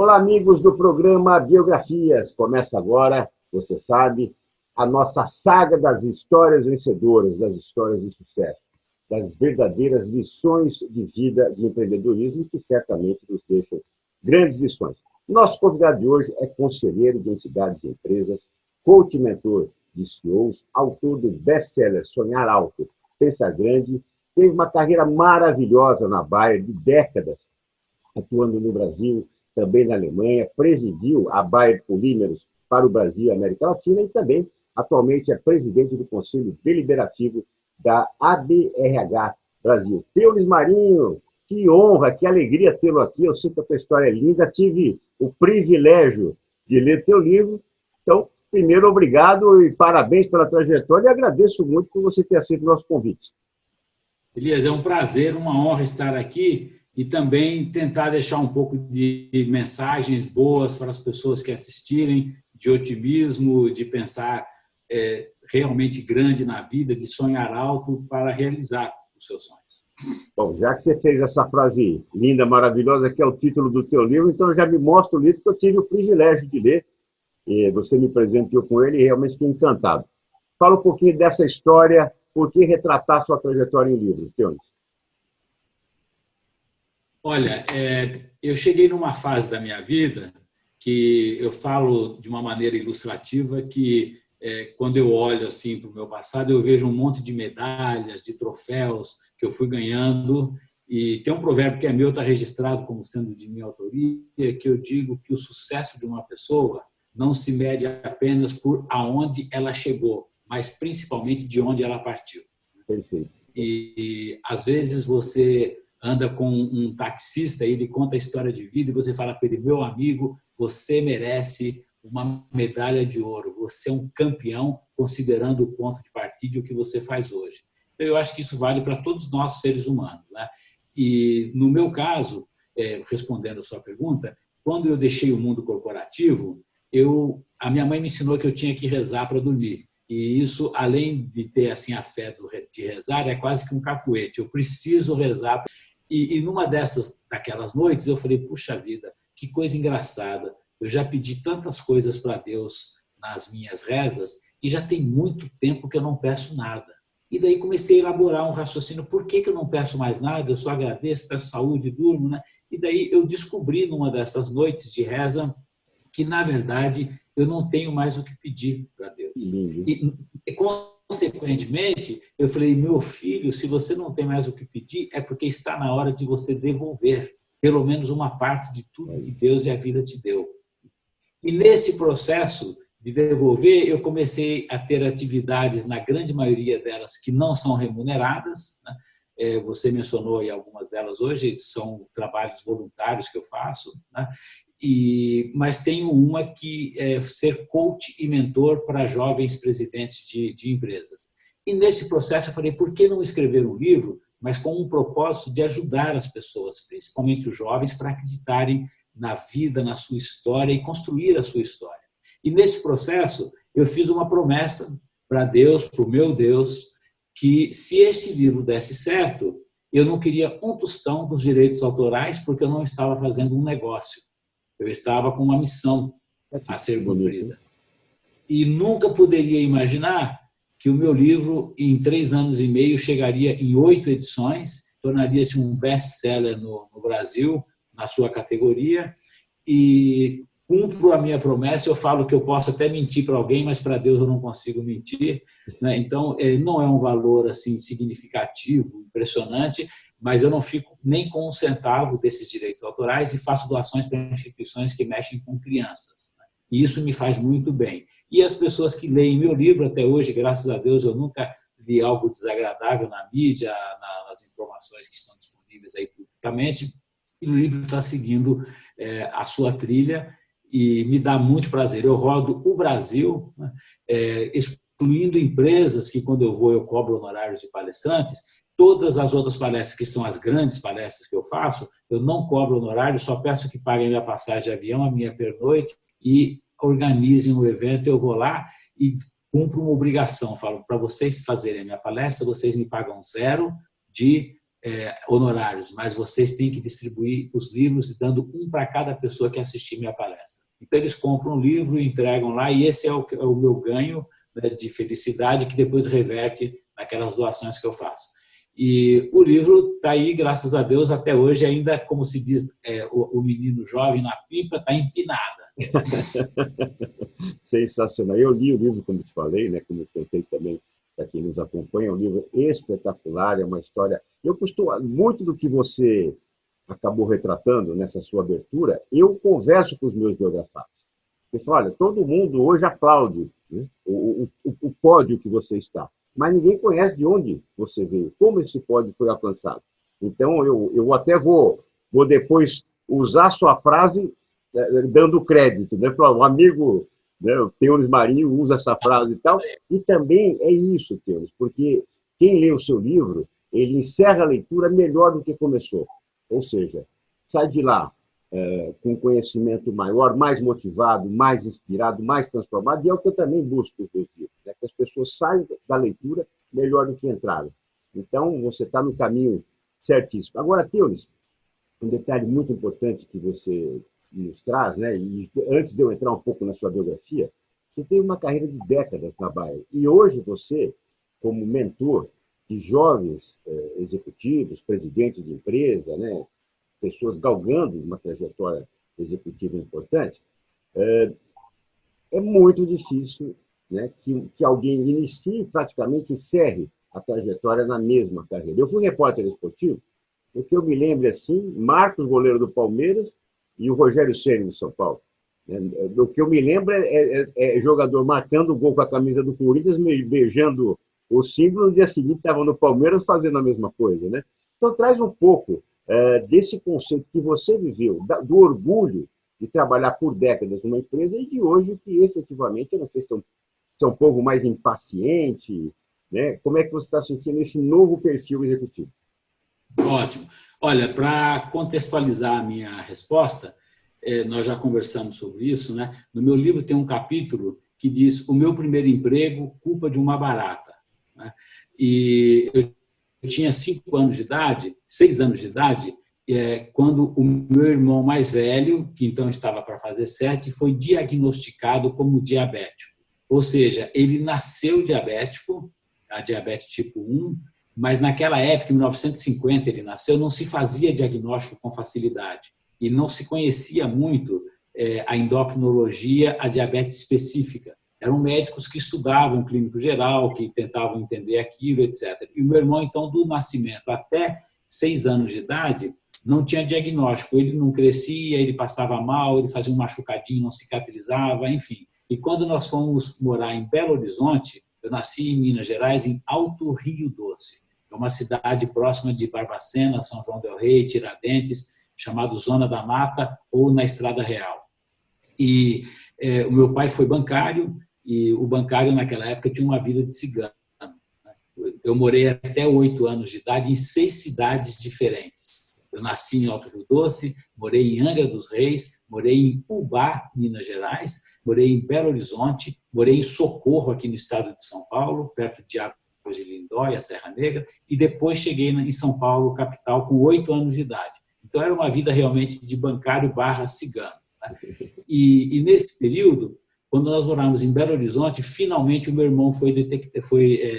Olá, amigos do programa Biografias. Começa agora, você sabe, a nossa saga das histórias vencedoras, das histórias de sucesso, das verdadeiras lições de vida de empreendedorismo que certamente nos deixam grandes lições. Nosso convidado de hoje é conselheiro de entidades e empresas, coach e mentor de CEOs, autor do best-seller Sonhar Alto, Pensar Grande, teve uma carreira maravilhosa na Bayer de décadas, atuando no Brasil, também na Alemanha, presidiu a Bayer Polímeros para o Brasil e a América Latina e também, atualmente, é presidente do Conselho Deliberativo da ABRH Brasil. Teules Marinho, que honra, que alegria tê-lo aqui. Eu sei que a tua história é linda, tive o privilégio de ler teu livro. Então, primeiro, obrigado e parabéns pela trajetória e agradeço muito por você ter aceito o nosso convite. Elias, é um prazer, uma honra estar aqui e também tentar deixar um pouco de mensagens boas para as pessoas que assistirem, de otimismo, de pensar realmente grande na vida, de sonhar alto para realizar os seus sonhos. Bom, já que você fez essa frase linda, maravilhosa, que é o título do teu livro, então já me mostra o livro que eu tive o privilégio de ler. E você me presenteou com ele e realmente fiquei encantado. Fala um pouquinho dessa história, por que retratar sua trajetória em livro, Teules? Olha, eu cheguei numa fase da minha vida que eu falo de uma maneira ilustrativa que quando eu olho assim para o meu passado, eu vejo um monte de medalhas, de troféus que eu fui ganhando. E tem um provérbio que é meu, está registrado como sendo de minha autoria, que eu digo que o sucesso de uma pessoa não se mede apenas por aonde ela chegou, mas principalmente de onde ela partiu. Perfeito. E às vezes você anda com um taxista e ele conta a história de vida e você fala para ele: meu amigo, você merece uma medalha de ouro, você é um campeão considerando o ponto de partida e o que você faz hoje. Eu acho que isso vale para todos nós seres humanos, né? E no meu caso, respondendo a sua pergunta, quando eu deixei o mundo corporativo, a minha mãe me ensinou que eu tinha que rezar para dormir. E isso, além de ter assim a fé de rezar, é quase que um cacuete. Eu preciso rezar. E numa daquelas noites, eu falei: puxa vida, que coisa engraçada. Eu já pedi tantas coisas para Deus nas minhas rezas e já tem muito tempo que eu não peço nada. E daí comecei a elaborar um raciocínio: por que eu não peço mais nada? Eu só agradeço, peço saúde, durmo, né? E daí eu descobri numa dessas noites de reza que, na verdade, eu não tenho mais o que pedir para Deus. E, consequentemente, eu falei: meu filho, se você não tem mais o que pedir, é porque está na hora de você devolver pelo menos uma parte de tudo que Deus e a vida te deu. E nesse processo de devolver, eu comecei a ter atividades, na grande maioria delas, que não são remuneradas, né? Você mencionou aí algumas delas hoje, são trabalhos voluntários que eu faço, né? Mas tenho uma que é ser coach e mentor para jovens presidentes de empresas. E nesse processo eu falei: por que não escrever um livro, mas com um propósito de ajudar as pessoas, principalmente os jovens, para acreditarem na vida, na sua história e construir a sua história. E nesse processo eu fiz uma promessa para Deus, para o meu Deus, que se este livro desse certo, eu não queria um tostão dos direitos autorais, porque eu não estava fazendo um negócio. Eu estava com uma missão a ser cumprida. E nunca poderia imaginar que o meu livro, em 3 anos e meio, chegaria em 8 edições, tornaria-se um best-seller no Brasil, na sua categoria, e cumpro a minha promessa. Eu falo que eu posso até mentir para alguém, mas para Deus eu não consigo mentir, né? Então, não é um valor assim significativo, impressionante, mas eu não fico nem com um centavo desses direitos autorais e faço doações para instituições que mexem com crianças, né? E isso me faz muito bem. E as pessoas que leem meu livro, até hoje, graças a Deus, eu nunca li algo desagradável na mídia, nas informações que estão disponíveis aí publicamente, e o livro está seguindo a sua trilha e me dá muito prazer. Eu rodo o Brasil, né, excluindo empresas que, quando eu vou, eu cobro honorários de palestrantes. Todas as outras palestras, que são as grandes palestras que eu faço, eu não cobro honorário, só peço que paguem a minha passagem de avião, a minha pernoite e organizem o evento. Eu vou lá e cumpro uma obrigação. Falo: para vocês fazerem a minha palestra, vocês me pagam 0 de honorários, mas vocês têm que distribuir os livros dando um para cada pessoa que assistir minha palestra. Então, eles compram um livro e entregam lá, e esse é o meu ganho, né, de felicidade, que depois reverte naquelas doações que eu faço. E o livro está aí, graças a Deus, até hoje, ainda, como se diz, o menino jovem na pipa está empinada. Sensacional. Eu li o livro, como te falei, né, como eu contei também para quem nos acompanha, é um livro espetacular, é uma história. Eu costumo, muito do que você acabou retratando nessa sua abertura, eu converso com os meus biografados. Eu falo, olha, todo mundo hoje aplaude, né, o pódio que você está, mas ninguém conhece de onde você veio, como esse pódio foi alcançado. Então, eu até vou depois usar sua frase dando crédito, né? O amigo, né, o Teunis Marinho usa essa frase e tal, e também é isso, Teunis, porque quem lê o seu livro, ele encerra a leitura melhor do que começou, ou seja, sai de lá com conhecimento maior, mais motivado, mais inspirado, mais transformado, e é o que eu também busco nos meus livros, né? Que as pessoas saiam da leitura melhor do que entraram. Então, você está no caminho certíssimo. Agora, Teunis, um detalhe muito importante que você nos traz, né? E antes de eu entrar um pouco na sua biografia, você teve uma carreira de décadas na Bayer. E hoje você, como mentor de jovens executivos, presidentes de empresa, né? Pessoas galgando uma trajetória executiva importante, é muito difícil, né, que alguém inicie e praticamente encerre a trajetória na mesma carreira. Eu fui repórter esportivo, o que eu me lembro assim, Marcos, goleiro do Palmeiras, e o Rogério Ceni do São Paulo. O que eu me lembro é jogador marcando o gol com a camisa do Corinthians, beijando o símbolo, no dia seguinte estava no Palmeiras fazendo a mesma coisa, né? Então traz um pouco desse conceito que você viveu, do orgulho de trabalhar por décadas numa empresa e de hoje que efetivamente, eu não sei se é um povo mais impaciente, né? Como é que você está sentindo esse novo perfil executivo? Ótimo. Olha, para contextualizar a minha resposta, nós já conversamos sobre isso, né? No meu livro tem um capítulo que diz: o meu primeiro emprego, culpa de uma barata, né? E eu tinha 5 anos de idade, 6 anos de idade, quando o meu irmão mais velho, que então estava para fazer 7, foi diagnosticado como diabético. Ou seja, ele nasceu diabético, a diabetes tipo 1, mas naquela época, em 1950, ele nasceu, não se fazia diagnóstico com facilidade e não se conhecia muito a endocrinologia, a diabetes específica. Eram médicos que estudavam clínico geral, que tentavam entender aquilo, etc. E o meu irmão, então, do nascimento até 6 anos de idade, não tinha diagnóstico. Ele não crescia, ele passava mal, ele fazia um machucadinho, não cicatrizava, enfim. E quando nós fomos morar em Belo Horizonte, eu nasci em Minas Gerais, em Alto Rio Doce. É uma cidade próxima de Barbacena, São João del Rei, Tiradentes, chamado Zona da Mata ou na Estrada Real. E o meu pai foi bancário, e o bancário naquela época tinha uma vida de cigano. Eu morei até 8 anos de idade em 6 cidades diferentes. Eu nasci em Alto Rio Doce, morei em Angra dos Reis, morei em Ubá, Minas Gerais, morei em Belo Horizonte, morei em Socorro, aqui no estado de São Paulo, perto de Águas de Lindóia, Serra Negra, e depois cheguei em São Paulo, capital, com 8 anos de idade. Então, era uma vida realmente de bancário / cigano. Né? E nesse período, quando nós morávamos em Belo Horizonte, finalmente o meu irmão foi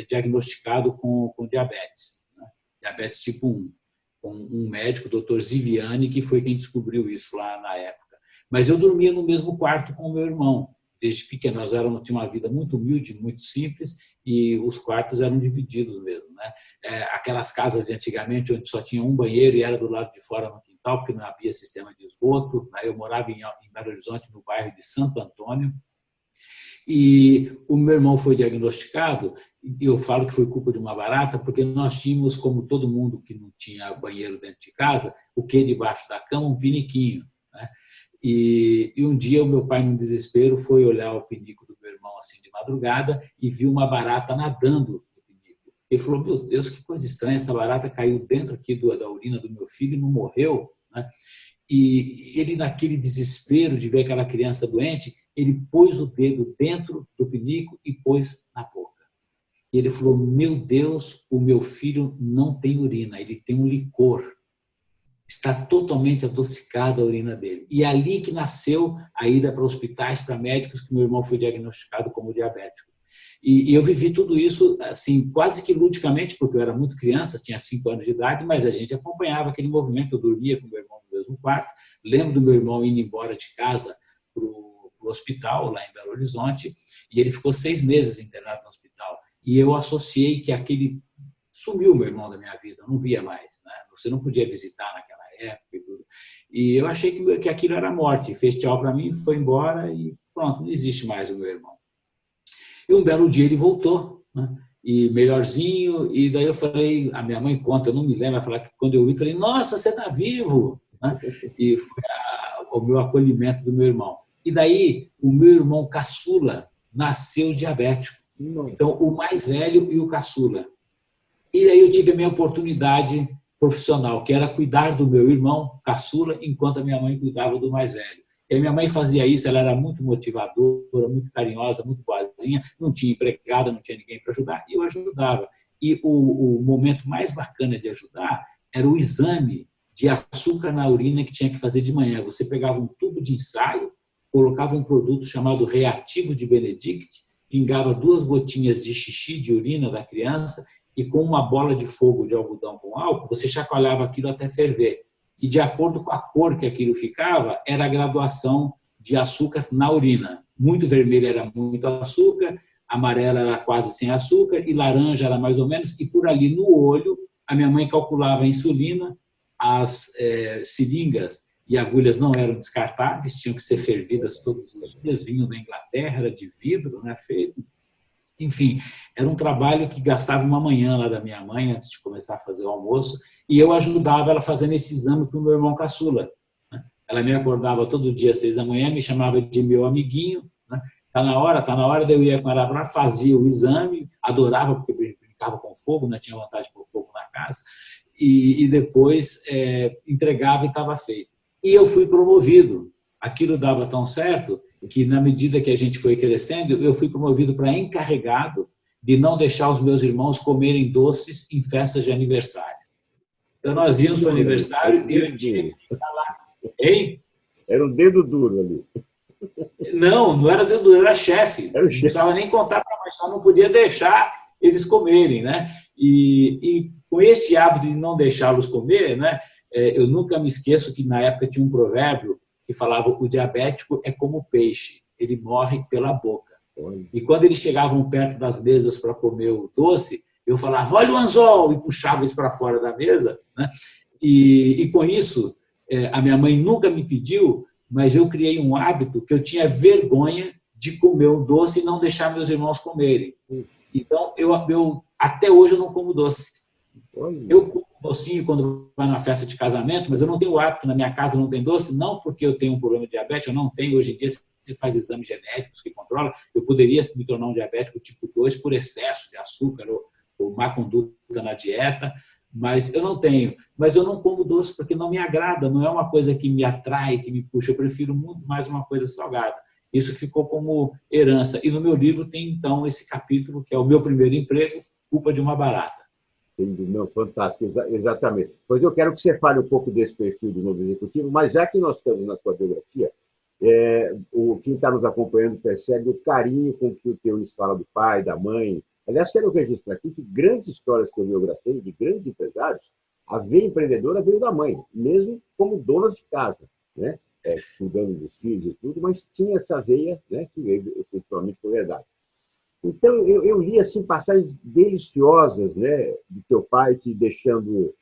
diagnosticado com diabetes, né? Diabetes tipo 1, com um médico, o Dr. Ziviani, que foi quem descobriu isso lá na época. Mas eu dormia no mesmo quarto com o meu irmão, desde pequeno. Nós tínhamos uma vida muito humilde, muito simples, e os quartos eram divididos mesmo, né? Aquelas casas de antigamente, onde só tinha um banheiro e era do lado de fora no quintal, porque não havia sistema de esgoto, né? Eu morava em Belo Horizonte, no bairro de Santo Antônio, e o meu irmão foi diagnosticado, e eu falo que foi culpa de uma barata, porque nós tínhamos, como todo mundo que não tinha banheiro dentro de casa, o que debaixo da cama? Um piniquinho, né? E um dia o meu pai, num desespero, foi olhar o pinico do meu irmão assim de madrugada e viu uma barata nadando no pinico. Ele falou: meu Deus, que coisa estranha, essa barata caiu dentro aqui da urina do meu filho e não morreu, né? E ele, naquele desespero de ver aquela criança doente, ele pôs o dedo dentro do pinico e pôs na boca. E ele falou, meu Deus, o meu filho não tem urina, ele tem um licor. Está totalmente adocicada a urina dele. E é ali que nasceu a ida para hospitais, para médicos, que meu irmão foi diagnosticado como diabético. E eu vivi tudo isso assim, quase que ludicamente, porque eu era muito criança, tinha 5 anos de idade, mas a gente acompanhava aquele movimento. Eu dormia com meu irmão no mesmo quarto. Lembro do meu irmão indo embora de casa para o hospital, lá em Belo Horizonte, e ele ficou 6 meses internado no hospital. E eu associei que aquele... Sumiu meu irmão da minha vida, eu não via mais. Né? Você não podia visitar naquela época e tudo. E eu achei que aquilo era morte. Fez tchau para mim, foi embora e pronto, não existe mais o meu irmão. E um belo dia ele voltou, né? E melhorzinho, e daí eu falei, a minha mãe conta, eu não me lembro, ela falou que quando eu vi, falei, nossa, você está vivo! Né? E foi o meu acolhimento do meu irmão. E daí o meu irmão caçula nasceu diabético. Então, o mais velho e o caçula. E aí eu tive a minha oportunidade profissional, que era cuidar do meu irmão caçula, enquanto a minha mãe cuidava do mais velho. E a minha mãe fazia isso, ela era muito motivadora, muito carinhosa, muito boazinha, não tinha empregada, não tinha ninguém para ajudar, e eu ajudava. E o momento mais bacana de ajudar era o exame de açúcar na urina que tinha que fazer de manhã. Você pegava um tubo de ensaio, colocava um produto chamado reativo de Benedict, pingava 2 gotinhas de xixi de urina da criança e com uma bola de fogo de algodão com álcool, você chacoalhava aquilo até ferver. E de acordo com a cor que aquilo ficava, era a graduação de açúcar na urina. Muito vermelho era muito açúcar, amarela era quase sem açúcar e laranja era mais ou menos. E por ali no olho, a minha mãe calculava a insulina, as seringas e agulhas não eram descartáveis, tinham que ser fervidas todos os dias, vinham da Inglaterra, era de vidro, né, feito. Enfim, era um trabalho que gastava uma manhã lá da minha mãe, antes de começar a fazer o almoço, e eu ajudava ela fazendo esse exame com o meu irmão caçula. Ela me acordava todo dia às 6 da manhã, me chamava de meu amiguinho, né? Tá na hora, daí eu ia com ela para fazer o exame, adorava porque brincava com fogo, né? Tinha vontade de pôr fogo na casa, e depois entregava e estava feito. E eu fui promovido. Aquilo dava tão certo que, na medida que a gente foi crescendo, eu fui promovido para encarregado de não deixar os meus irmãos comerem doces em festas de aniversário. Então, nós íamos para o aniversário e eu tinha que ficar lá. Hein? Era um dedo duro ali. Não era dedo duro, era chefe. Não precisava nem contar para nós, só não podia deixar eles comerem. Né? E com esse hábito de não deixá-los comer, né, eu nunca me esqueço que, na época, tinha um provérbio que falava o diabético é como o peixe, ele morre pela boca. E quando eles chegavam perto das mesas para comer o doce, eu falava, olha o anzol, e puxava eles para fora da mesa. Né? E com isso, a minha mãe nunca me pediu, mas eu criei um hábito que eu tinha vergonha de comer o doce e não deixar meus irmãos comerem. Então, eu até hoje eu não como doce. Eu como docinho quando vai na festa de casamento, mas eu não tenho hábito, na minha casa não tem doce, não porque eu tenho um problema de diabetes, eu não tenho. Hoje em dia se faz exames genéticos que controlam, eu poderia me tornar um diabético tipo 2 por excesso de açúcar ou má conduta na dieta, mas eu não tenho. Mas eu não como doce porque não me agrada, não é uma coisa que me atrai, que me puxa, eu prefiro muito mais uma coisa salgada. Isso ficou como herança. E no meu livro tem, então, esse capítulo, que é o meu primeiro emprego, Culpa de uma Barata. Não, fantástico, exatamente. Pois eu quero que você fale um pouco desse perfil do novo executivo, mas já que nós estamos na sua biografia, quem está nos acompanhando percebe o carinho com que o Teunis fala do pai, da mãe. Aliás, quero registrar aqui que grandes histórias que eu biografei de grandes empresários, a veia empreendedora veio da mãe, mesmo como dona de casa, né? Cuidando dos filhos e tudo, mas tinha essa veia, né, que efetivamente foi verdade. Então, eu li assim, passagens deliciosas, né, do teu pai, te deixando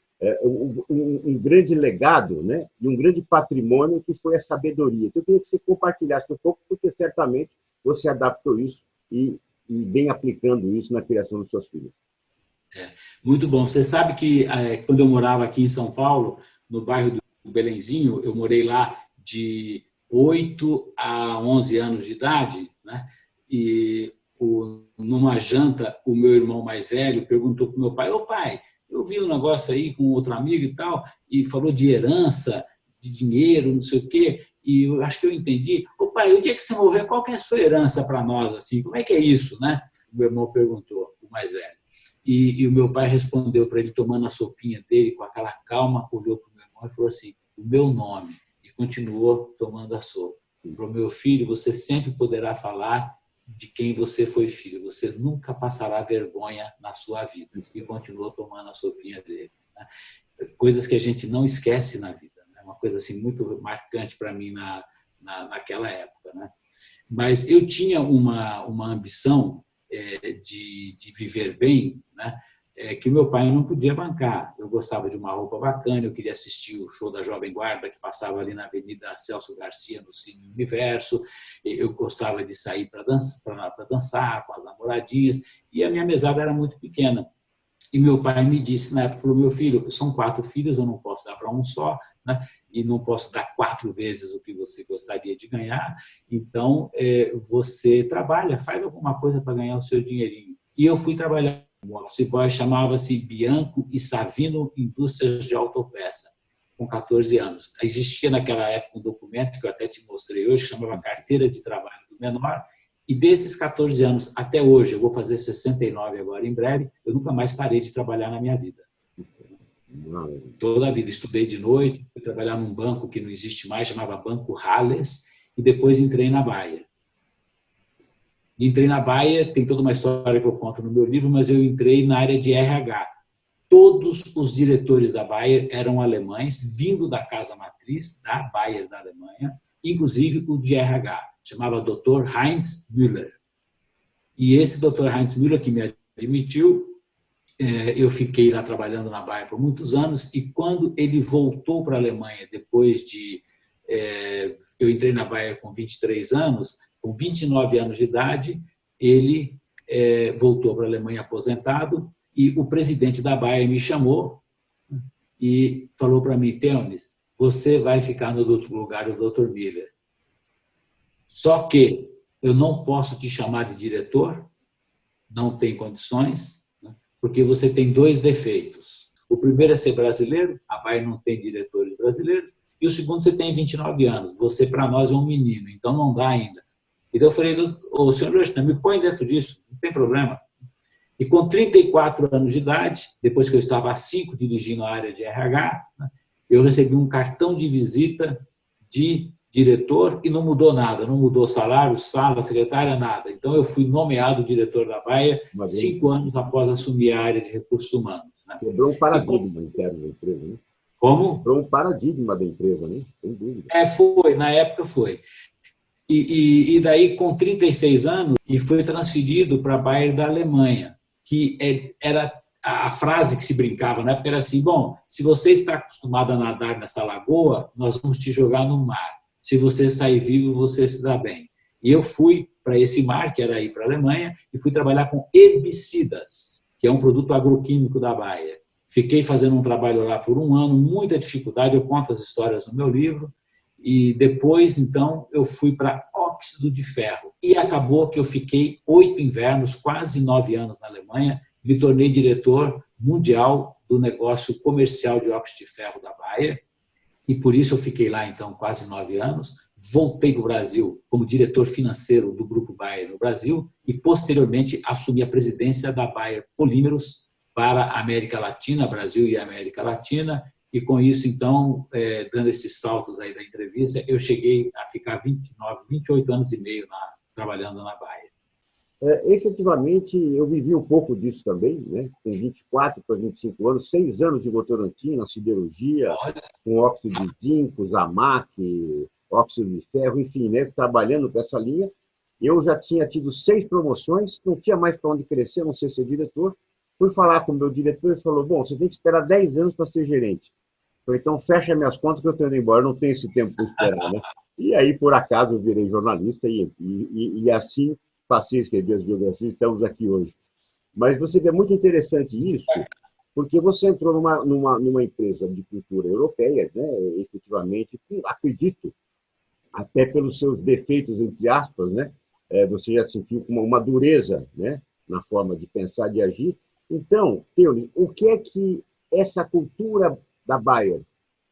um grande legado, né, e um grande patrimônio que foi a sabedoria. Então, eu queria que você compartilhasse um pouco, porque certamente você adaptou isso e vem aplicando isso na criação dos seus filhos. Muito bom. Você sabe que quando eu morava aqui em São Paulo, no bairro do Belenzinho, eu morei lá de 8 a 11 anos de idade, né, e numa janta, o meu irmão mais velho perguntou para o meu pai, ô pai, eu vi um negócio aí com outro amigo e tal, e falou de herança, de dinheiro, não sei o quê, e eu acho que eu entendi. Ô pai, o dia que você morrer, qual que é a sua herança para nós? Assim? Como é que é isso? Né? O meu irmão perguntou. o mais velho. E o meu pai respondeu para ele, tomando a sopinha dele, com aquela calma, olhou para o meu irmão e falou assim, o meu nome, e continuou tomando a sopa. Para o meu filho, você sempre poderá falar de quem você foi filho, você nunca passará vergonha na sua vida. E continuou tomando a sopinha dele. Coisas que a gente não esquece na vida. Uma coisa assim muito marcante para mim naquela época. Mas eu tinha uma ambição de viver bem, que o meu pai não podia bancar. Eu gostava de uma roupa bacana, eu queria assistir o show da Jovem Guarda, que passava ali na Avenida Celso Garcia, no Cine Universo. Eu gostava de sair para dançar com as namoradinhas, e a minha mesada era muito pequena. E meu pai me disse na época, falou, meu filho, são 4 filhos, eu não posso dar para um só, e não posso dar 4 vezes o que você gostaria de ganhar, então você trabalha, faz alguma coisa para ganhar o seu dinheirinho. E eu fui trabalhar. O office boy chamava-se Bianco e Savino Indústrias de Autopeça, com 14 anos. Existia naquela época um documento que eu até te mostrei hoje, que chamava Carteira de Trabalho do Menor, e desses 14 anos até hoje, eu vou fazer 69 agora em breve, eu nunca mais parei de trabalhar na minha vida. Toda a vida. Estudei de noite, fui trabalhar num banco que não existe mais, chamava Banco Halles, e depois entrei na Bayer. Entrei na Bayer, tem toda uma história que eu conto no meu livro, mas eu entrei na área de RH. Todos os diretores da Bayer eram alemães, vindo da casa matriz, da Bayer da Alemanha, inclusive o de RH. Chamava Dr. Heinz Müller. E esse Dr. Heinz Müller, que me admitiu, eu fiquei lá trabalhando na Bayer por muitos anos, e quando ele voltou para a Alemanha, depois de... eu entrei na Bayer com 23 anos, com 29 anos de idade, ele voltou para a Alemanha aposentado, e o presidente da Bayer me chamou e falou para mim, Theonis, você vai ficar no lugar do Dr. Müller. Só que eu não posso te chamar de diretor, não tem condições, porque você tem 2 defeitos. O primeiro é ser brasileiro, a Bayer não tem diretores brasileiros, e o segundo, você tem 29 anos, você para nós é um menino, então não dá ainda. E daí eu falei, o senhor Leuchner, me põe dentro disso, não tem problema. E com 34 anos de idade, depois que eu estava há 5 dirigindo a área de RH, eu recebi um cartão de visita de diretor e não mudou nada, não mudou salário, sala, secretária, nada. Então, eu fui nomeado diretor da Bayer 5 anos após assumir a área de recursos humanos. Quebrou um paradigma interno da empresa, né? Como? Quebrou um paradigma da empresa, né? Sem dúvida. Foi, na época foi. E daí, com 36 anos, e foi transferido para a Bayer da Alemanha, que era a frase que se brincava na época era assim, bom, se você está acostumado a nadar nessa lagoa, nós vamos te jogar no mar. Se você sair vivo, você se dá bem. E eu fui para esse mar, que era ir para a Alemanha, e fui trabalhar com herbicidas, que é um produto agroquímico da Bayer. Fiquei fazendo um trabalho lá por 1 ano, muita dificuldade, eu conto as histórias no meu livro, e depois, então, eu fui para óxido de ferro. E acabou que eu fiquei 8 invernos, quase 9 anos na Alemanha, me tornei diretor mundial do negócio comercial de óxido de ferro da Bayer, e por isso eu fiquei lá, então, quase 9 anos. Voltei para o Brasil como diretor financeiro do Grupo Bayer no Brasil e, posteriormente, assumi a presidência da Bayer Polímeros para a América Latina, Brasil e América Latina, e com isso, então, dando esses saltos aí da entrevista, eu cheguei a ficar 28 anos e meio trabalhando na Bayer. Efetivamente, eu vivi um pouco disso também, né? Com 24 para 25 anos, 6 anos de Votorantim na siderurgia, com óxido de zinco, Zamac, óxido de ferro, enfim, né? Trabalhando com essa linha. Eu já tinha tido 6 promoções, não tinha mais para onde crescer, não sei ser diretor. Fui falar com o meu diretor e falou, bom, você tem que esperar 10 anos para ser gerente. Falei, então fecha minhas contas que eu estou indo embora, não tenho esse tempo para esperar, né? E aí, por acaso, eu virei jornalista e assim passei a escrever as biografias, estamos aqui hoje. Mas você vê muito interessante isso, porque você entrou numa empresa de cultura europeia, né? Efetivamente, acredito, até pelos seus defeitos, entre aspas, né? Você já sentiu uma dureza, né? Na forma de pensar, de agir. Então, Theonis, o que é que essa cultura da Bayer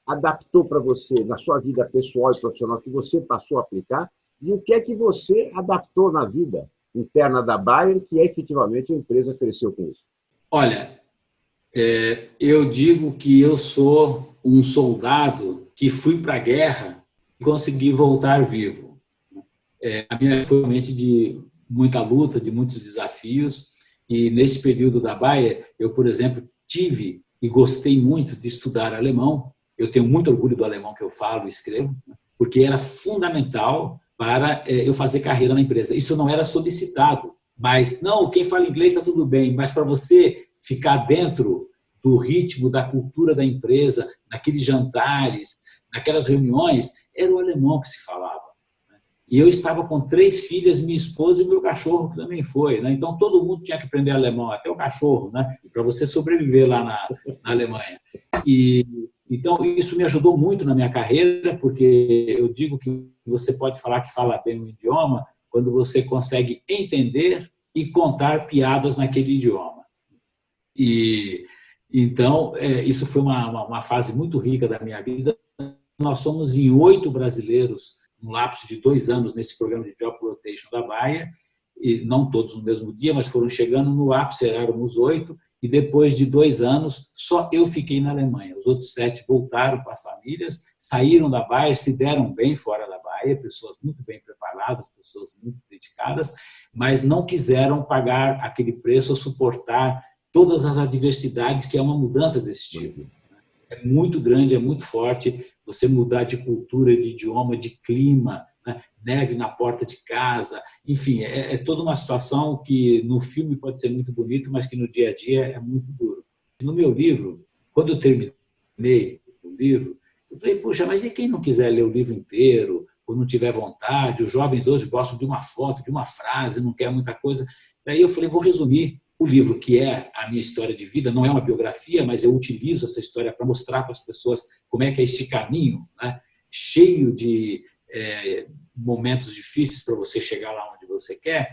adaptou para você na sua vida pessoal e profissional que você passou a aplicar? E o que é que você adaptou na vida interna da Bayer que efetivamente a empresa cresceu com isso? Olha, eu digo que eu sou um soldado que fui para a guerra e consegui voltar vivo. A minha foi realmente de muita luta, de muitos desafios, e nesse período da Bayer, eu, por exemplo, tive e gostei muito de estudar alemão. Eu tenho muito orgulho do alemão que eu falo e escrevo, porque era fundamental para eu fazer carreira na empresa. Isso não era solicitado, mas não, quem fala inglês está tudo bem, mas para você ficar dentro do ritmo, da cultura da empresa, naqueles jantares, naquelas reuniões, era o alemão que se falava. E eu estava com 3 filhas, minha esposa e o meu cachorro, que também foi. Então, todo mundo tinha que aprender alemão, até o cachorro, para você sobreviver lá na Alemanha. Então, isso me ajudou muito na minha carreira, porque eu digo que você pode falar que fala bem um idioma quando você consegue entender e contar piadas naquele idioma. Então, isso foi uma fase muito rica da minha vida. Nós somos em 8 brasileiros, no lapso de 2 anos, nesse programa de Job Rotation da Bayer, e não todos no mesmo dia, mas foram chegando no ápice, éramos 8, e depois de 2 anos, só eu fiquei na Alemanha. Os outros 7 voltaram para as famílias, saíram da Bayer, se deram bem fora da Bayer, pessoas muito bem preparadas, pessoas muito dedicadas, mas não quiseram pagar aquele preço ou suportar todas as adversidades que é uma mudança desse tipo. É muito grande, é muito forte você mudar de cultura, de idioma, de clima, né? Neve na porta de casa, enfim, é toda uma situação que no filme pode ser muito bonito, mas que no dia a dia é muito duro. No meu livro, quando eu terminei o livro, eu falei, puxa, mas e quem não quiser ler o livro inteiro, ou não tiver vontade, os jovens hoje gostam de uma foto, de uma frase, não quer muita coisa. Daí eu falei, vou resumir o livro, que é a minha história de vida, não é uma biografia, mas eu utilizo essa história para mostrar para as pessoas como é que é esse caminho, né? Cheio de momentos difíceis para você chegar lá onde você quer.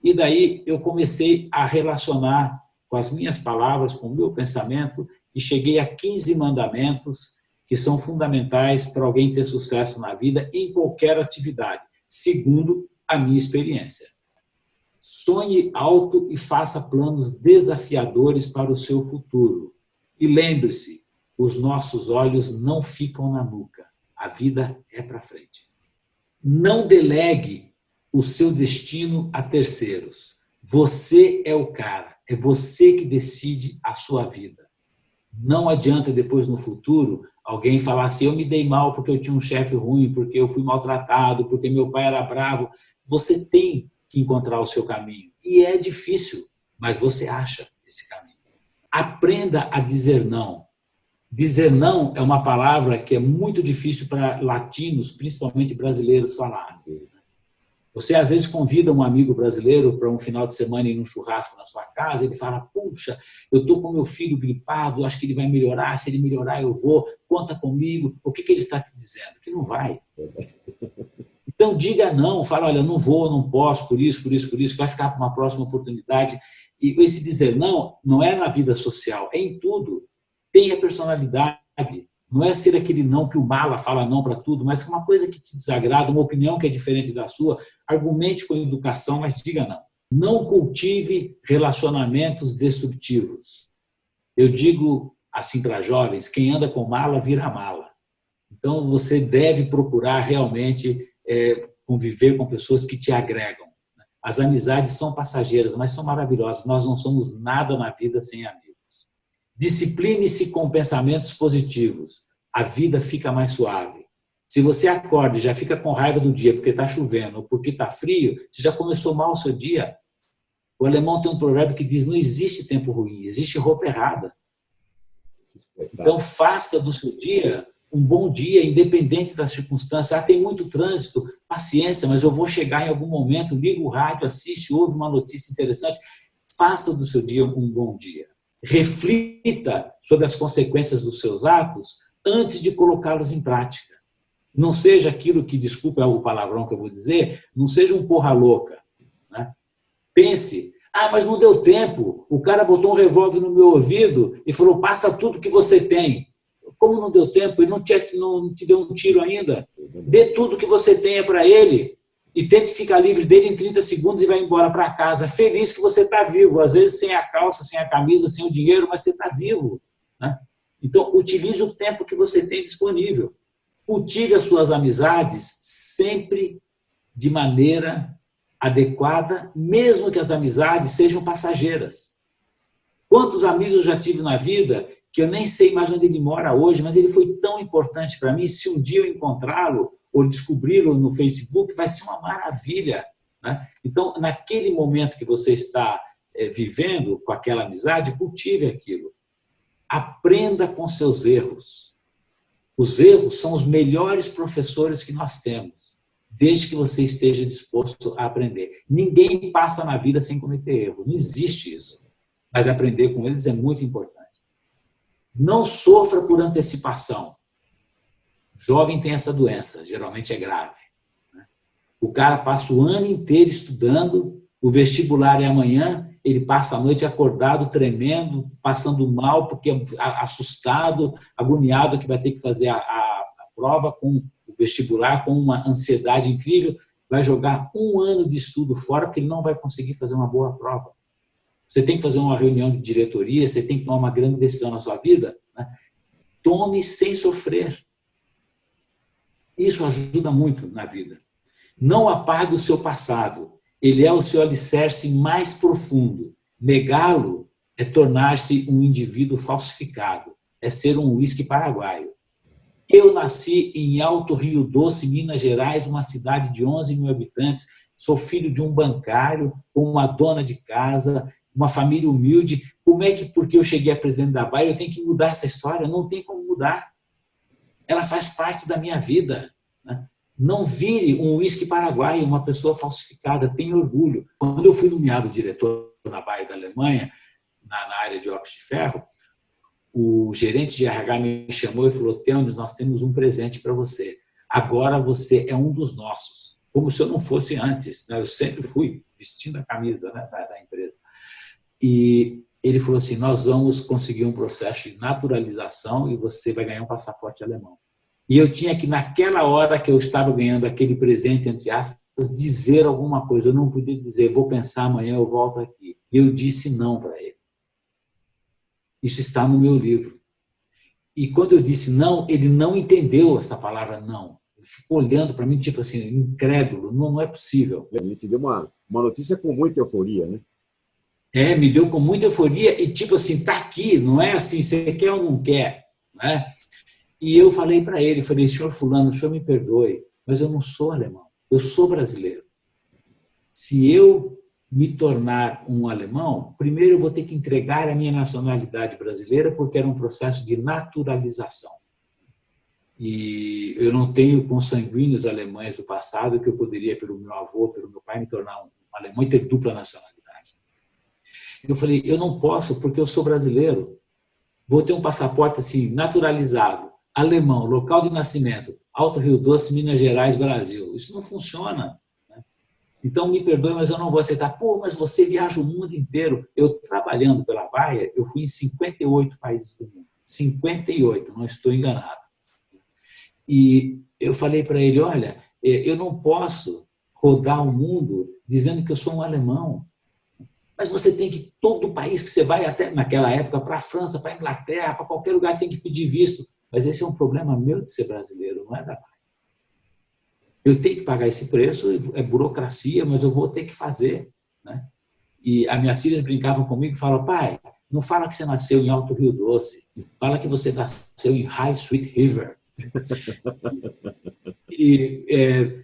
E daí eu comecei a relacionar com as minhas palavras, com o meu pensamento, e cheguei a 15 mandamentos que são fundamentais para alguém ter sucesso na vida em qualquer atividade, segundo a minha experiência. Sonhe alto e faça planos desafiadores para o seu futuro. E lembre-se, os nossos olhos não ficam na nuca. A vida é para frente. Não delegue o seu destino a terceiros. Você é o cara. É você que decide a sua vida. Não adianta depois, no futuro, alguém falar assim, eu me dei mal porque eu tinha um chefe ruim, porque eu fui maltratado, porque meu pai era bravo. Você tem que encontrar o seu caminho. E é difícil, mas você acha esse caminho. Aprenda a dizer não. Dizer não é uma palavra que é muito difícil para latinos, principalmente brasileiros, falar. Você, às vezes, convida um amigo brasileiro para um final de semana ir num churrasco na sua casa, ele fala, puxa, eu estou com meu filho gripado, acho que ele vai melhorar, se ele melhorar eu vou, conta comigo. O que ele está te dizendo? Que não vai. Então, diga não, fala, olha, não vou, não posso, por isso, vai ficar para uma próxima oportunidade. E esse dizer não, não é na vida social, é em tudo. Tenha personalidade, não é ser aquele não que o mala fala não para tudo, mas uma coisa que te desagrada, uma opinião que é diferente da sua, argumente com educação, mas diga não. Não cultive relacionamentos destrutivos. Eu digo assim para jovens, quem anda com mala, vira mala. Então, você deve procurar realmente conviver com pessoas que te agregam. As amizades são passageiras, mas são maravilhosas. Nós não somos nada na vida sem amigos. Discipline-se com pensamentos positivos. A vida fica mais suave. Se você acorda e já fica com raiva do dia porque está chovendo ou porque está frio, você já começou mal o seu dia. O alemão tem um provérbio que diz, não existe tempo ruim, existe roupa errada. Então, faça do seu dia um bom dia, independente das circunstâncias. Tem muito trânsito, paciência, mas eu vou chegar em algum momento, liga o rádio, assiste, ouve uma notícia interessante. Faça do seu dia um bom dia. Reflita sobre as consequências dos seus atos antes de colocá-los em prática. Não seja aquilo que, desculpa o palavrão que eu vou dizer, não seja um porra louca. Né? Pense, mas não deu tempo, o cara botou um revólver no meu ouvido e falou, passa tudo que você tem. Como não deu tempo? Ele não te deu um tiro ainda? Dê tudo que você tenha para ele e tente ficar livre dele em 30 segundos e vai embora para casa, feliz que você está vivo, às vezes sem a calça, sem a camisa, sem o dinheiro, mas você está vivo, né? Então, utilize o tempo que você tem disponível. Cultive as suas amizades sempre de maneira adequada, mesmo que as amizades sejam passageiras. Quantos amigos eu já tive na vida que eu nem sei mais onde ele mora hoje, mas ele foi tão importante para mim, se um dia eu encontrá-lo ou descobri-lo no Facebook, vai ser uma maravilha, né? Então, naquele momento que você está vivendo com aquela amizade, cultive aquilo. Aprenda com seus erros. Os erros são os melhores professores que nós temos, desde que você esteja disposto a aprender. Ninguém passa na vida sem cometer erros, não existe isso. Mas aprender com eles é muito importante. Não sofra por antecipação. Jovem tem essa doença, geralmente é grave. O cara passa o ano inteiro estudando, o vestibular é amanhã, ele passa a noite acordado, tremendo, passando mal, porque assustado, agoniado que vai ter que fazer a prova com o vestibular, com uma ansiedade incrível, vai jogar um ano de estudo fora, porque ele não vai conseguir fazer uma boa prova. Você tem que fazer uma reunião de diretoria, você tem que tomar uma grande decisão na sua vida, né? Tome sem sofrer. Isso ajuda muito na vida. Não apague o seu passado. Ele é o seu alicerce mais profundo. Negá-lo é tornar-se um indivíduo falsificado. É ser um uísque paraguaio. Eu nasci em Alto Rio Doce, Minas Gerais, uma cidade de 11 mil habitantes. Sou filho de um bancário, com uma dona de casa, uma família humilde. Como é que, porque eu cheguei a presidente da Bahia, eu tenho que mudar essa história? Não tem como mudar. Ela faz parte da minha vida, né? Não vire um uísque paraguaio, uma pessoa falsificada, tenha orgulho. Quando eu fui nomeado diretor na Bayer da Alemanha, na área de óxido de ferro, o gerente de RH me chamou e falou: Teunis, nós temos um presente para você. Agora você é um dos nossos. Como se eu não fosse antes, né? Eu sempre fui vestindo a camisa, né, da empresa. E ele falou assim: nós vamos conseguir um processo de naturalização e você vai ganhar um passaporte alemão. E eu tinha que, naquela hora que eu estava ganhando aquele presente, entre aspas, dizer alguma coisa. Eu não podia dizer: vou pensar amanhã, eu volto aqui. E eu disse não para ele. Isso está no meu livro. E quando eu disse não, ele não entendeu essa palavra não. Ele ficou olhando para mim, tipo assim, incrédulo. Não é possível. Ele te deu uma notícia com muita euforia, né? Me deu com muita euforia e tipo assim, tá aqui, não é assim, você quer ou não quer, né? E eu falei para ele, falei: senhor fulano, o senhor me perdoe, mas eu não sou alemão, eu sou brasileiro. Se eu me tornar um alemão, primeiro eu vou ter que entregar a minha nacionalidade brasileira, porque era um processo de naturalização. E eu não tenho consanguíneos alemães do passado que eu poderia, pelo meu avô, pelo meu pai, me tornar um alemão e ter dupla nacionalidade. Eu falei: eu não posso, porque eu sou brasileiro. Vou ter um passaporte assim, naturalizado, alemão, local de nascimento, Alto Rio Doce, Minas Gerais, Brasil. Isso não funciona, né? Então, me perdoe, mas eu não vou aceitar. Pô, mas você viaja o mundo inteiro. Eu, trabalhando pela Bayer, eu fui em 58 países do mundo. 58, não estou enganado. E eu falei para ele: olha, eu não posso rodar o mundo dizendo que eu sou um alemão. Mas você tem que, todo país que você vai, até naquela época, para a França, para a Inglaterra, para qualquer lugar, tem que pedir visto. Mas esse é um problema meu de ser brasileiro, não é da Bayer. Eu tenho que pagar esse preço, é burocracia, mas eu vou ter que fazer, né? E as minhas filhas brincavam comigo e falavam: pai, não fala que você nasceu em Alto Rio Doce, fala que você nasceu em High Sweet River. E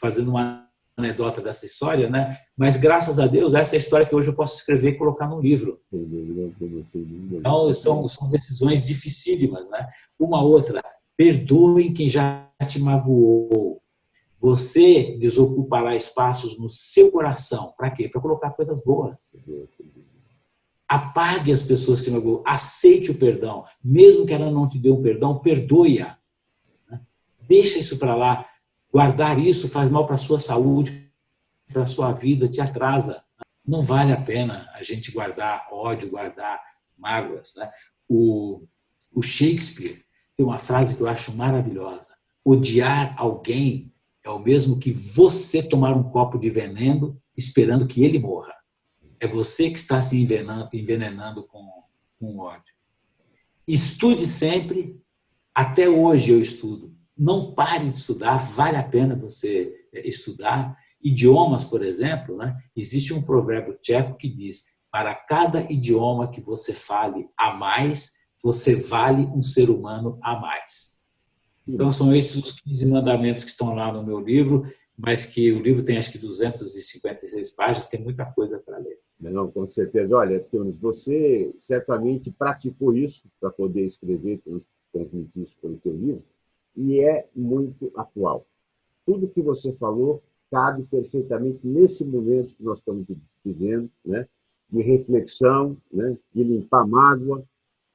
fazendo uma anedota dessa história, né? Mas graças a Deus, essa é a história que hoje eu posso escrever e colocar no livro. Então, são decisões dificílimas, né? Uma outra: perdoem quem já te magoou. Você desocupará espaços no seu coração. Para quê? Para colocar coisas boas. Apague as pessoas que magoou. Aceite o perdão. Mesmo que ela não te dê um perdão, perdoe-a. Deixa isso para lá. Guardar isso faz mal para a sua saúde, para a sua vida, te atrasa. Não vale a pena a gente guardar ódio, guardar mágoas, né? O Shakespeare tem uma frase que eu acho maravilhosa: odiar alguém é o mesmo que você tomar um copo de veneno esperando que ele morra. É você que está se envenenando com ódio. Estude sempre. Até hoje eu estudo. Não pare de estudar, vale a pena você estudar. Idiomas, por exemplo, né? Existe um provérbio tcheco que diz: para cada idioma que você fale a mais, você vale um ser humano a mais. Então, são esses os 15 mandamentos que estão lá no meu livro, mas que o livro tem acho que 256 páginas, tem muita coisa para ler. Não, com certeza. Olha, Teunis, você certamente praticou isso para poder escrever, transmitir isso pelo teu livro, e é muito atual. Tudo que você falou cabe perfeitamente nesse momento que nós estamos vivendo, né? De reflexão, né? De limpar mágoa,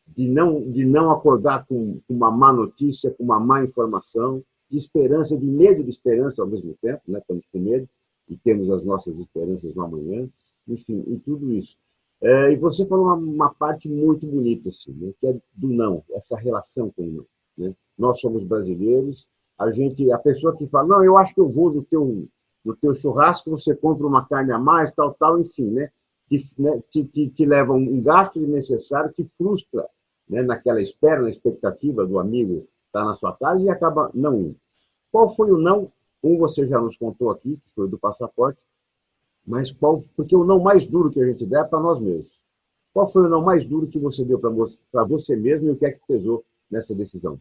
de não acordar com uma má notícia, com uma má informação, de esperança, de medo e de esperança ao mesmo tempo, né? Estamos com medo e temos as nossas esperanças no amanhã, enfim, e tudo isso. E você falou uma parte muito bonita, assim, né? Que é do não, essa relação com o não, né? Nós somos brasileiros, a pessoa que fala, não, eu acho que eu vou no teu churrasco, você compra uma carne a mais, tal, enfim, né? Que leva um gasto desnecessário, que frustra, né? Naquela espera, na expectativa do amigo estar na sua casa e acaba não indo. Qual foi o não? Você já nos contou aqui, que foi do passaporte, mas porque o não mais duro que a gente dá é para nós mesmos. Qual foi o não mais duro que você deu para você mesmo e o que é que pesou nessa decisão?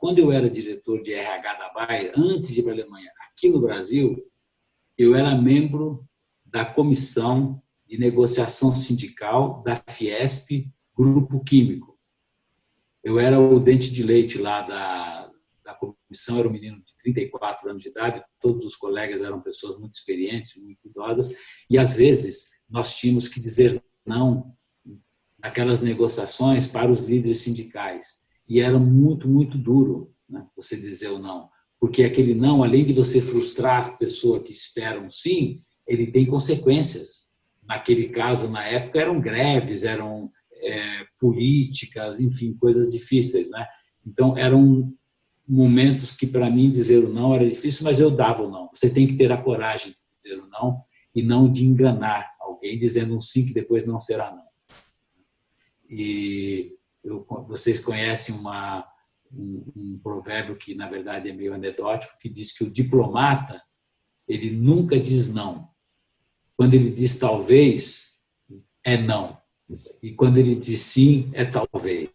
Quando eu era diretor de RH da Bayer, antes de ir para a Alemanha, aqui no Brasil, eu era membro da comissão de negociação sindical da Fiesp, Grupo Químico. Eu era o dente de leite lá da comissão, era um menino de 34 anos de idade, todos os colegas eram pessoas muito experientes, muito idosas, e às vezes nós tínhamos que dizer não naquelas negociações para os líderes sindicais. E era muito, muito duro, né, você dizer o não. Porque aquele não, além de você frustrar a pessoa que espera um sim, ele tem consequências. Naquele caso, na época, eram greves, eram políticas, enfim, coisas difíceis, né? Então, eram momentos que, para mim, dizer o não era difícil, mas eu dava o não. Você tem que ter a coragem de dizer o não e não de enganar alguém dizendo um sim que depois não será não. E vocês conhecem um provérbio que, na verdade, é meio anedótico, que diz que o diplomata, ele nunca diz não. Quando ele diz talvez, é não. E quando ele diz sim, é talvez.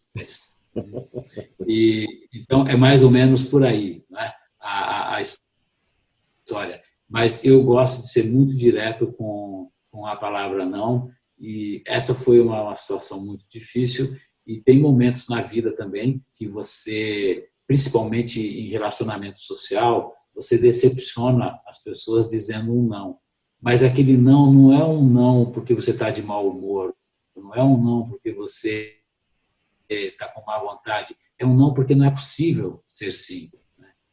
Então, é mais ou menos por aí, né, a história. Mas eu gosto de ser muito direto com a palavra não, e essa foi uma situação muito difícil. E tem momentos na vida também que você, principalmente em relacionamento social, você decepciona as pessoas dizendo um não. Mas aquele não é um não porque você está de mau humor, não é um não porque você está com má vontade, é um não porque não é possível ser sim.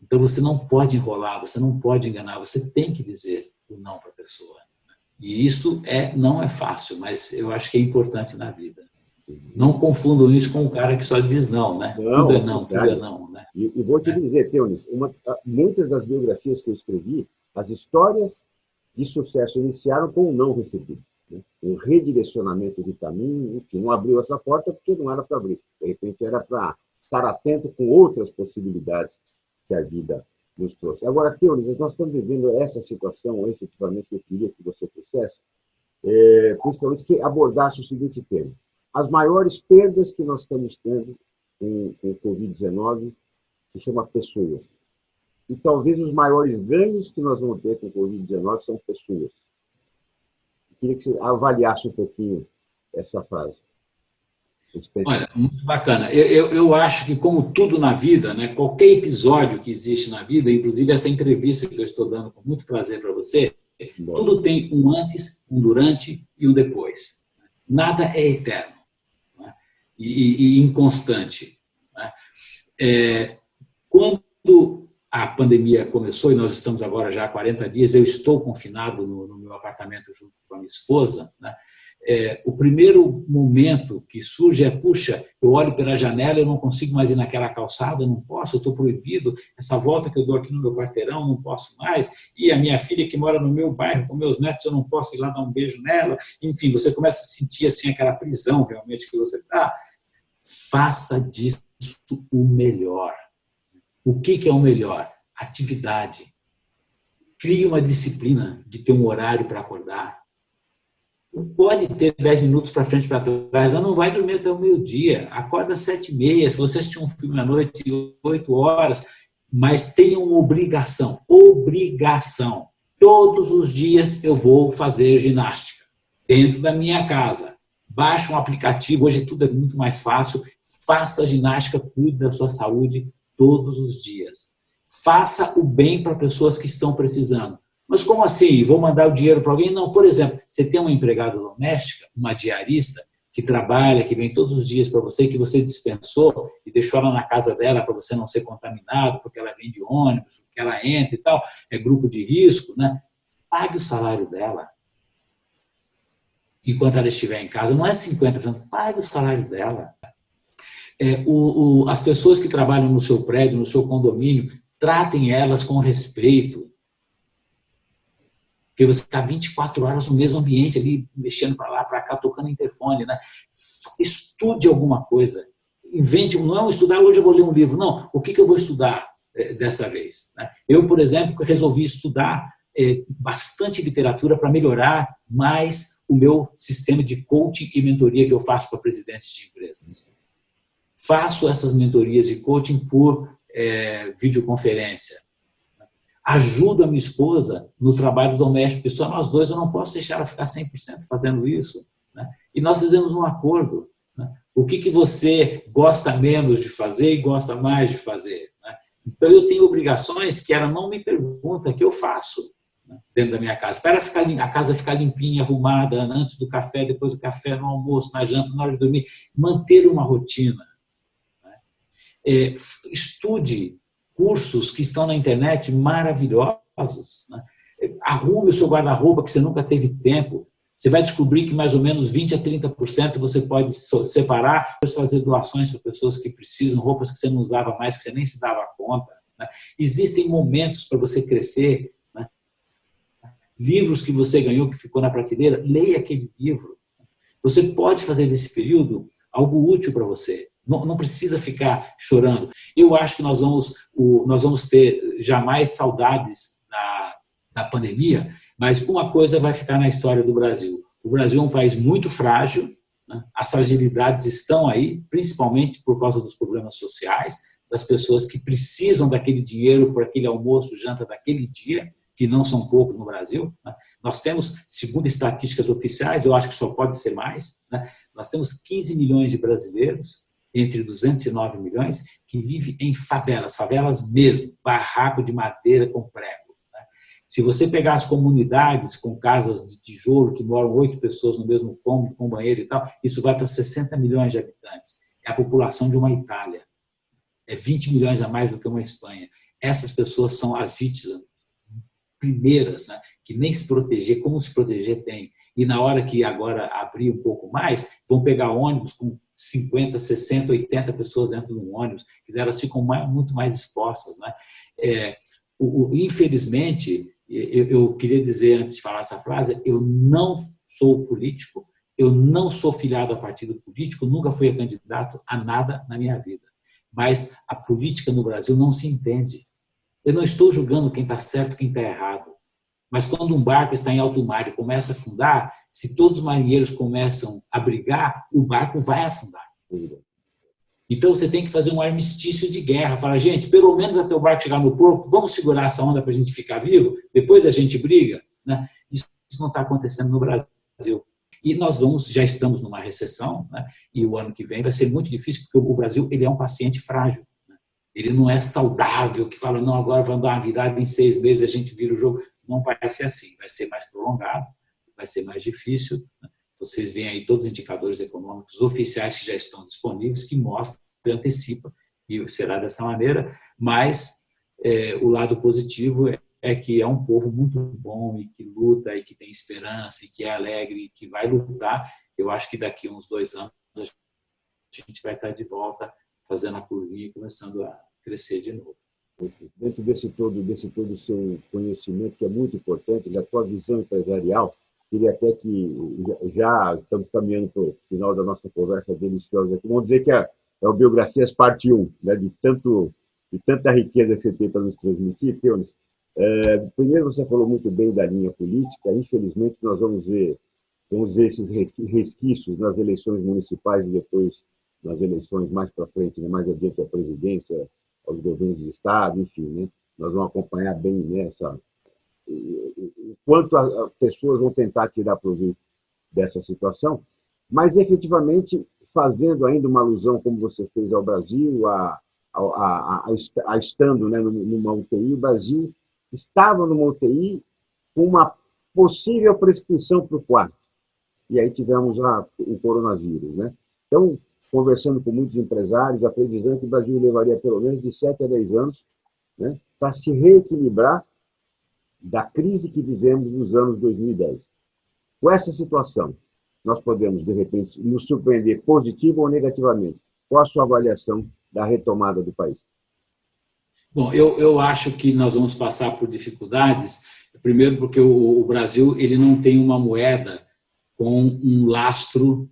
Então você não pode enrolar, você não pode enganar, você tem que dizer o não para a pessoa. E isso não é fácil, mas eu acho que é importante na vida. Não confundam isso com o cara que só diz não, né? Não, Tudo é não, tudo é não, né? E vou te dizer, Teunis, muitas das biografias que eu escrevi, as histórias de sucesso iniciaram com um não recebido, né? Um redirecionamento de caminho, enfim, não abriu essa porta porque não era para abrir. De repente era para estar atento com outras possibilidades que a vida nos trouxe. Agora, Teunis, nós estamos vivendo essa situação, efetivamente, que eu queria que você trouxesse, principalmente que abordasse o seguinte tema: as maiores perdas que nós estamos tendo com o Covid-19 se chama pessoas. E talvez os maiores ganhos que nós vamos ter com o Covid-19 são pessoas. Eu queria que você avaliasse um pouquinho essa frase. Olha, muito bacana. Eu acho que, como tudo na vida, né, qualquer episódio que existe na vida, inclusive essa entrevista que eu estou dando com muito prazer para você, tudo tem um antes, um durante e um depois. Nada é eterno, né, e inconstante, né? Quando a pandemia começou, e nós estamos agora já há 40 dias, eu estou confinado no meu apartamento junto com a minha esposa, né? O primeiro momento que surge é, puxa, eu olho pela janela, eu não consigo mais ir naquela calçada, não posso, eu estou proibido, essa volta que eu dou aqui no meu quarteirão, não posso mais, e a minha filha que mora no meu bairro com meus netos, eu não posso ir lá dar um beijo nela, enfim, você começa a sentir assim, aquela prisão realmente que você está. Faça disso o melhor. O que é o melhor? Atividade. Crie uma disciplina de ter um horário para acordar. Pode ter 10 minutos para frente e para trás, mas não vai dormir até o meio-dia. Acorda às 7h30, se você assistir um filme à noite, 8 horas, mas tenha uma obrigação. Obrigação. Todos os dias eu vou fazer ginástica, dentro da minha casa. Baixe um aplicativo, hoje tudo é muito mais fácil. Faça ginástica, cuide da sua saúde todos os dias. Faça o bem para pessoas que estão precisando. Mas como assim? Vou mandar o dinheiro para alguém? Não, por exemplo, você tem uma empregada doméstica, uma diarista, que trabalha, que vem todos os dias para você, que você dispensou e deixou ela na casa dela para você não ser contaminado, porque ela vem de ônibus, porque ela entra e tal, é grupo de risco, né? Pague o salário dela enquanto ela estiver em casa. Não é 50%, pague o salário dela. As pessoas que trabalham no seu prédio, no seu condomínio, tratem elas com respeito. Porque você ficar 24 horas no mesmo ambiente, ali, mexendo para lá, para cá, tocando interfone, né? Estude alguma coisa. Invente, não é um estudar, hoje eu vou ler um livro. Não, o que eu vou estudar dessa vez? Eu, por exemplo, resolvi estudar bastante literatura para melhorar mais o meu sistema de coaching e mentoria que eu faço para presidentes de empresas. Faço essas mentorias e coaching por videoconferência. Ajudo a minha esposa nos trabalhos domésticos, porque só nós dois, eu não posso deixar ela ficar 100% fazendo isso. Né? E nós fizemos um acordo. Né? O que você gosta menos de fazer e gosta mais de fazer? Né? Então, eu tenho obrigações que ela não me pergunta, que eu faço, né, dentro da minha casa. Para a casa ficar limpinha, arrumada, do café, depois do café, no almoço, na janta, na hora de dormir. Manter uma rotina. Né? Estude cursos que estão na internet maravilhosos. Né? Arrume o seu guarda-roupa que você nunca teve tempo. Você vai descobrir que mais ou menos 20% a 30% você pode separar para fazer doações para pessoas que precisam, roupas que você não usava mais, que você nem se dava conta. Né? Existem momentos para você crescer. Né? Livros que você ganhou, que ficou na prateleira, leia aquele livro. Você pode fazer desse período algo útil para você. Não precisa ficar chorando. Eu acho que nós vamos ter jamais saudades da pandemia, mas uma coisa vai ficar na história do Brasil. O Brasil é um país muito frágil, né? As fragilidades estão aí, principalmente por causa dos problemas sociais, das pessoas que precisam daquele dinheiro por aquele almoço, janta daquele dia, que não são poucos no Brasil. Né? Nós temos, segundo estatísticas oficiais, eu acho que só pode ser mais, né? Nós temos 15 milhões de brasileiros, entre 209 milhões, que vivem em favelas, favelas mesmo, barraco de madeira com prego. Né? Se você pegar as comunidades com casas de tijolo, que moram 8 pessoas no mesmo cômodo, com banheiro e tal, isso vai para 60 milhões de habitantes. É a população de uma Itália. É 20 milhões a mais do que uma Espanha. Essas pessoas são as vítimas primeiras, né? Que nem se proteger, como se proteger tem. E na hora que agora abrir um pouco mais, vão pegar ônibus com 50, 60, 80 pessoas dentro de um ônibus, que elas ficam muito mais expostas. Né? Infelizmente, eu queria dizer, antes de falar essa frase, eu não sou político, eu não sou filiado a partido político, nunca fui candidato a nada na minha vida. Mas a política no Brasil não se entende. Eu não estou julgando quem está certo e quem está errado. Mas quando um barco está em alto mar e começa a afundar, se todos os marinheiros começam a brigar, o barco vai afundar. Então você tem que fazer um armistício de guerra. Fala, gente, pelo menos até o barco chegar no porto, vamos segurar essa onda para a gente ficar vivo, depois a gente briga. Né? Isso não está acontecendo no Brasil. E nós já estamos numa recessão, né? E o ano que vem vai ser muito difícil, porque o Brasil ele é um paciente frágil. Né? Ele não é saudável, que fala, não, agora vamos dar uma virada, em 6 meses a gente vira o jogo. Não vai ser assim, vai ser mais prolongado, vai ser mais difícil. Vocês veem aí todos os indicadores econômicos oficiais que já estão disponíveis, que mostram, antecipa, e será dessa maneira, mas o lado positivo é que é um povo muito bom e que luta e que tem esperança e que é alegre e que vai lutar. Eu acho que daqui a uns 2 anos a gente vai estar de volta fazendo a curvinha e começando a crescer de novo. Dentro desse todo seu conhecimento, que é muito importante, da tua visão empresarial, queria até que, já estamos caminhando para o final da nossa conversa deliciosa aqui, vamos dizer que é o Biografias parte 1, né, de tanta riqueza que você tem para nos transmitir, Teunis. Primeiro, você falou muito bem da linha política, infelizmente nós vamos ver esses resquícios nas eleições municipais e depois nas eleições mais para frente, né, mais adiante a presidência, aos governos de Estado, enfim, né? Nós vamos acompanhar bem nessa o quanto as pessoas vão tentar tirar proveito dessa situação, mas efetivamente fazendo ainda uma alusão, como você fez ao Brasil, estando, né, numa UTI, o Brasil estava numa UTI com uma possível prescrição para o quarto. E aí tivemos o coronavírus, né? Então, conversando com muitos empresários, a previsão é que o Brasil levaria pelo menos de 7 a 10 anos, né, para se reequilibrar da crise que vivemos nos anos 2010. Com essa situação, nós podemos, de repente, nos surpreender positivo ou negativamente. Qual a sua avaliação da retomada do país? Bom, eu acho que nós vamos passar por dificuldades, primeiro porque o Brasil ele não tem uma moeda com um lastro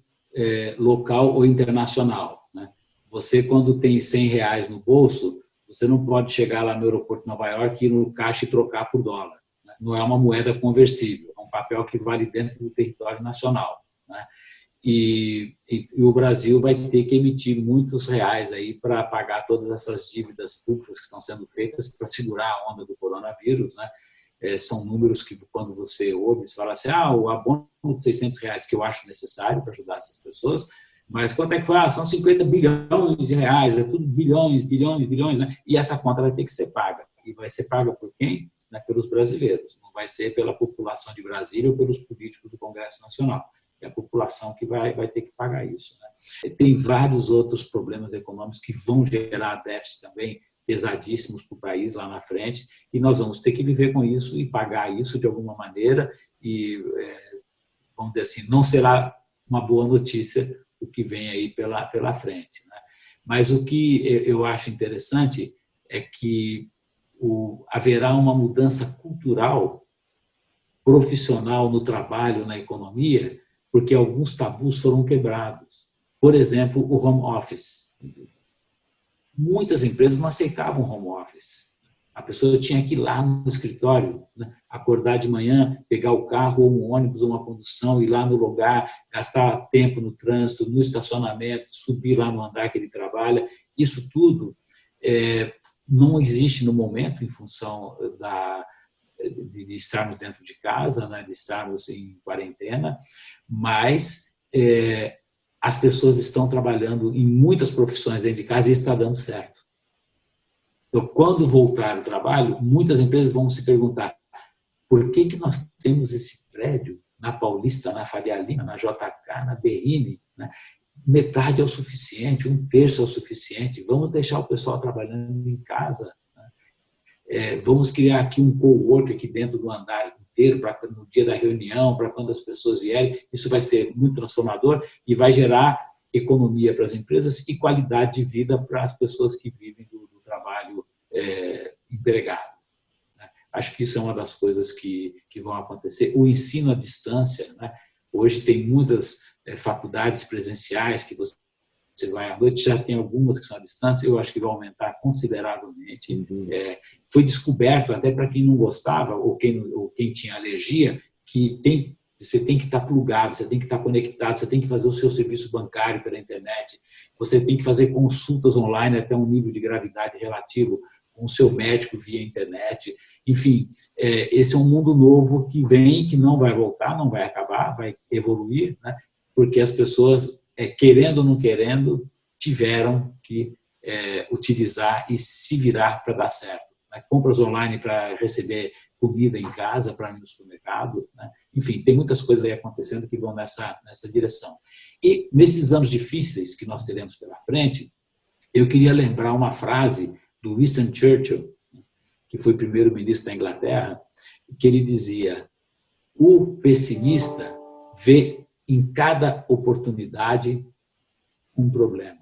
local ou internacional, né? Você, quando tem R$100 no bolso, você não pode chegar lá no aeroporto de Nova York, ir no caixa e trocar por dólar, né? Não é uma moeda conversível, é um papel que vale dentro do território nacional, né? E o Brasil vai ter que emitir muitos reais aí para pagar todas essas dívidas públicas que estão sendo feitas para segurar a onda do coronavírus, né? São números que, quando você ouve, você fala assim, o abono de R$600, que eu acho necessário para ajudar essas pessoas, mas quanto é que foi? São 50 bilhões de reais, é tudo bilhões, bilhões, bilhões, né? E essa conta vai ter que ser paga. E vai ser paga por quem? Né? Pelos brasileiros. Não vai ser pela população de Brasília ou pelos políticos do Congresso Nacional. É a população que vai ter que pagar isso, né? Tem vários outros problemas econômicos que vão gerar déficit também, pesadíssimos para o país lá na frente, e nós vamos ter que viver com isso e pagar isso de alguma maneira, e, vamos dizer assim, não será uma boa notícia o que vem aí pela frente, né? Mas o que eu acho interessante é que haverá uma mudança cultural, profissional no trabalho, na economia, porque alguns tabus foram quebrados. Por exemplo, o home office. Muitas empresas não aceitavam home office. A pessoa tinha que ir lá no escritório, né? Acordar de manhã, pegar o carro ou um ônibus ou uma condução, ir lá no lugar, gastar tempo no trânsito, no estacionamento, subir lá no andar que ele trabalha. Isso tudo não existe no momento em função de estarmos dentro de casa, né? De estarmos em quarentena, mas as pessoas estão trabalhando em muitas profissões dentro de casa e está dando certo. Então, quando voltar ao trabalho, muitas empresas vão se perguntar por que nós temos esse prédio na Paulista, na Faria Lima, na JK, na Berrini, né? Metade é o suficiente, 1/3 é o suficiente, vamos deixar o pessoal trabalhando em casa, né? Vamos criar aqui um cowork aqui dentro do andar inteiro, para no dia da reunião, para quando as pessoas vierem. Isso vai ser muito transformador e vai gerar economia para as empresas e qualidade de vida para as pessoas que vivem do trabalho empregado, né? Acho que isso é uma das coisas que vão acontecer. O ensino à distância, né? Hoje tem muitas faculdades presenciais que você vai à noite, já tem algumas que são à distância, eu acho que vai aumentar consideravelmente. Foi descoberto, até para quem não gostava ou quem tinha alergia, que você tem que estar plugado, você tem que estar conectado, você tem que fazer o seu serviço bancário pela internet, você tem que fazer consultas online até um nível de gravidade relativo com o seu médico via internet. Enfim, esse é um mundo novo que vem, que não vai voltar, não vai acabar, vai evoluir, né? Porque as pessoas, querendo ou não querendo, tiveram que utilizar e se virar para dar certo, né? Compras online para receber comida em casa, para ir no supermercado, né? Enfim, tem muitas coisas aí acontecendo que vão nessa direção. E nesses anos difíceis que nós teremos pela frente, eu queria lembrar uma frase do Winston Churchill, que foi primeiro-ministro da Inglaterra, que ele dizia: o pessimista vê em cada oportunidade um problema.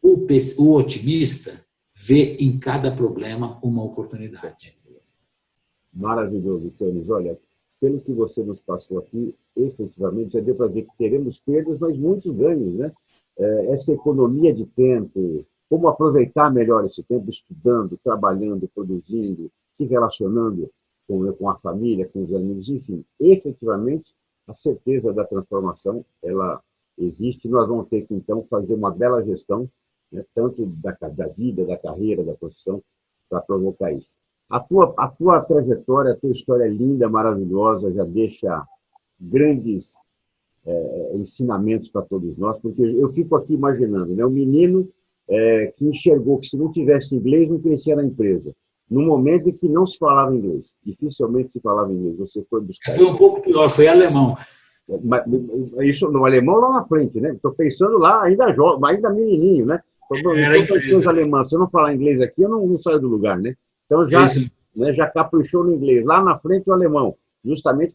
O otimista vê em cada problema uma oportunidade. Maravilhoso, Tênis. Olha, pelo que você nos passou aqui, efetivamente, já deu para ver que teremos perdas, mas muitos ganhos, né? Essa economia de tempo, como aproveitar melhor esse tempo, estudando, trabalhando, produzindo, se relacionando com a família, com os amigos, enfim, efetivamente, a certeza da transformação, ela existe. Nós vamos ter que, então, fazer uma bela gestão, né, tanto da vida, da carreira, da profissão, para provocar isso. A tua trajetória, a tua história é linda, maravilhosa, já deixa grandes ensinamentos para todos nós, porque eu fico aqui imaginando, né, um menino que enxergou que se não tivesse inglês, não crescia na empresa. No momento em que não se falava inglês, dificilmente se falava inglês, você foi buscar... Foi um pouco pior, foi alemão. Isso no alemão lá na frente, né? Estou pensando lá, ainda jovem, ainda menininho, né? Estou alemã, se eu não falar inglês aqui, eu não saio do lugar, né? Então já caprichou no inglês. Lá na frente o alemão, justamente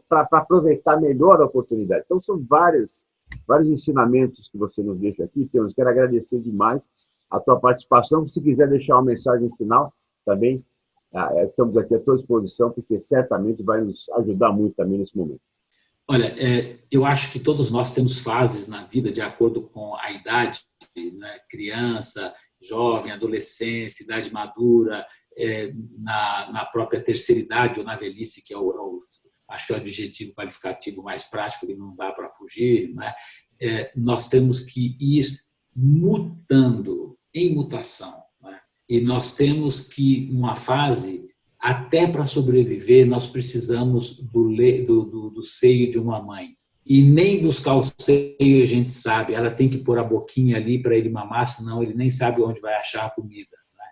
para aproveitar melhor a oportunidade. Então são vários ensinamentos que você nos deixa aqui. Eu quero agradecer demais a tua participação. Se quiser deixar uma mensagem final, também estamos aqui à tua disposição, porque certamente vai nos ajudar muito também nesse momento. Olha, eu acho que todos nós temos fases na vida de acordo com a idade, né? Criança, jovem, adolescência, idade madura, na própria terceira idade ou na velhice, que acho que é o adjetivo qualificativo mais prático, que não dá para fugir, né? Nós temos que ir mutando, em mutação, né? E nós temos que, numa fase, até para sobreviver, nós precisamos do seio de uma mãe. E nem buscar o seio a gente sabe, ela tem que pôr a boquinha ali para ele mamar, senão ele nem sabe onde vai achar a comida, né?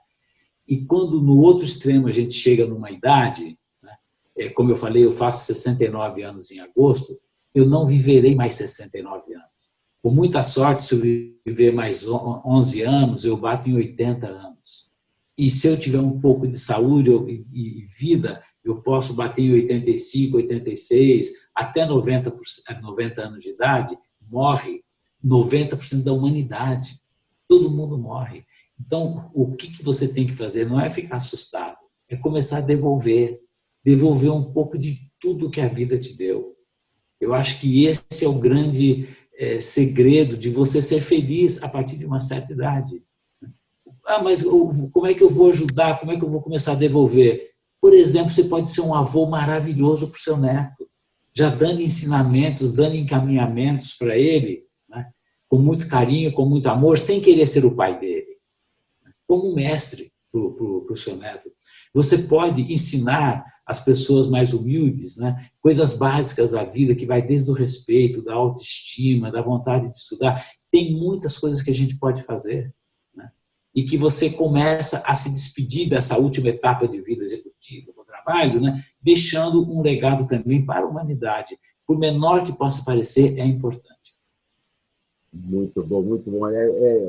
E quando no outro extremo a gente chega numa idade, né, como eu falei, eu faço 69 anos em agosto, eu não viverei mais 69 anos. Com muita sorte, se eu viver mais 11 anos, eu bato em 80 anos. E se eu tiver um pouco de saúde e vida, eu posso bater em 85, 86, até 90 anos de idade, morre 90% da humanidade. Todo mundo morre. Então, o que você tem que fazer não é ficar assustado, é começar a devolver um pouco de tudo que a vida te deu. Eu acho que esse é o grande segredo de você ser feliz a partir de uma certa idade. Mas como é que eu vou ajudar? Como é que eu vou começar a devolver? Por exemplo, você pode ser um avô maravilhoso para o seu neto, já dando ensinamentos, dando encaminhamentos para ele, né? Com muito carinho, com muito amor, sem querer ser o pai dele, como mestre para o seu neto. Você pode ensinar as pessoas mais humildes, né, coisas básicas da vida, que vai desde o respeito, da autoestima, da vontade de estudar. Tem muitas coisas que a gente pode fazer, né, e que você começa a se despedir dessa última etapa de vida executiva, do trabalho, né, deixando um legado também para a humanidade. Por menor que possa parecer, é importante. Muito bom, muito bom.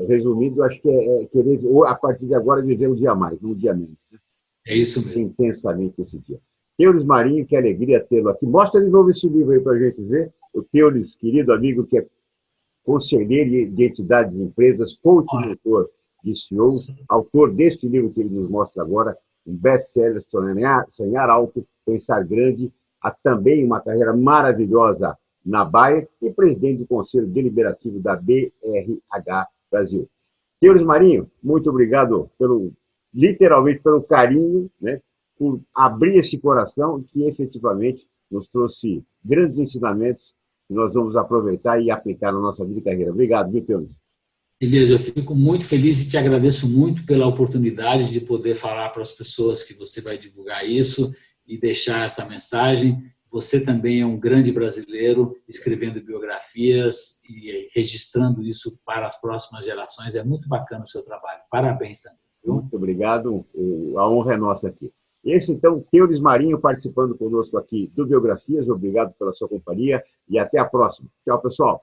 Resumindo, acho que querer, a partir de agora, viver um dia mais, não um dia menos. É isso mesmo. Intensamente esse dia. Teules Marinho, que alegria tê-lo aqui. Mostra de novo esse livro aí para a gente ver. O Teules, querido amigo, que é conselheiro de entidades e empresas, coach e mentor de CEO, autor deste livro que ele nos mostra agora, um best-seller, Sonhar Alto, Pensar Grande, há também uma carreira maravilhosa na Bayer e presidente do Conselho Deliberativo da BRH Brasil. Teules Marinho, muito obrigado literalmente pelo carinho, né, por abrir esse coração que efetivamente nos trouxe grandes ensinamentos que nós vamos aproveitar e aplicar na nossa vida e carreira. Obrigado, viu, Teules? Elias, eu fico muito feliz e te agradeço muito pela oportunidade de poder falar para as pessoas que você vai divulgar isso e deixar essa mensagem. Você também é um grande brasileiro, escrevendo biografias e registrando isso para as próximas gerações. É muito bacana o seu trabalho. Parabéns também. Muito obrigado, a honra é nossa aqui. Esse, então, Teules Marinho participando conosco aqui do Biografias. Obrigado pela sua companhia e até a próxima. Tchau, pessoal.